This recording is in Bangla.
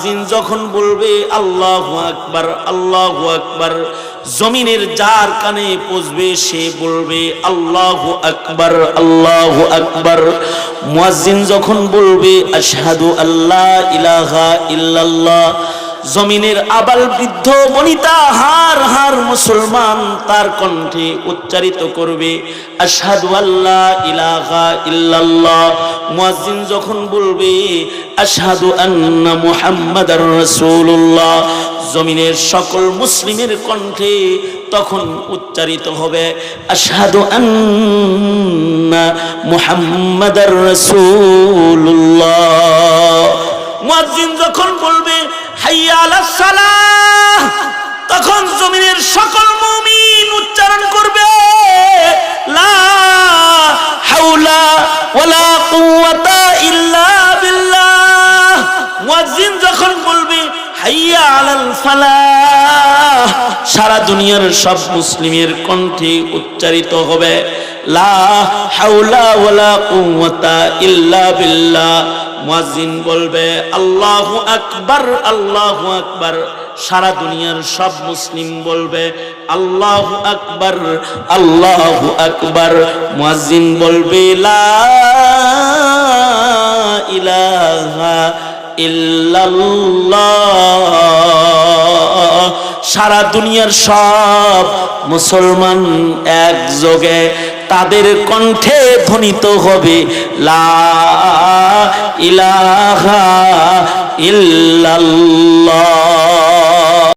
মুয়াজ্জিন যখন বলবে আল্লাহু আকবার আল্লাহু আকবার, জমিনের যার কানে পৌঁছবে সে বলবে আল্লাহু আকবার আল্লাহু আকবার। মুয়াজ্জিন যখন বলবে আশহাদু আল্লা ইলাহা ইল্লাল্লাহ, জমিনের আবাল বৃদ্ধ বনিতা হার হার মুসলমান তার কণ্ঠে উচ্চারিত করবে আশহাদু আল্লা ইলাহা ইল্লাল্লাহ। মুয়াজ্জিন যখন বলবে আশহাদু আন্না মুহাম্মাদার রাসূলুল্লাহ, জমিনের সকল মুসলিমের কণ্ঠে তখন উচ্চারিত হবে আশহাদু আন্না মুহাম্মাদার রাসূলুল্লাহ। মুয়াজ্জিন যখন বলবে হাইয়া আলাস সালাহ, তখন জমিনের সকল মুমিন উচ্চারণ করবে লা হাওলা ওয়ালা কুওয়াতা ইল্লা বিল্লাহ। মুয়াজ্জিন যখন বলবে হাইয়া আলাল ফালাহ, সারা দুনিয়ার সব মুসলিমের কণ্ঠে উচ্চারিত হবে লা হাওলা ওয়ালা কুওয়াতা ইল্লা বিল্লাহ। মুয়াজ্জিন বলবে আল্লাহু আকবার আল্লাহু আকবার, সারা দুনিয়ার সব মুসলিম বলবে আল্লাহু আকবার আল্লাহু আকবার। মুয়াজ্জিন বলবে লা ইলাহা ইল্লাল্লাহ, সারা দুনিয়ার সব মুসলমান একযোগে তাদের কণ্ঠে ধ্বনিত হবে লা ইলাহা ইল্লাল্লাহ।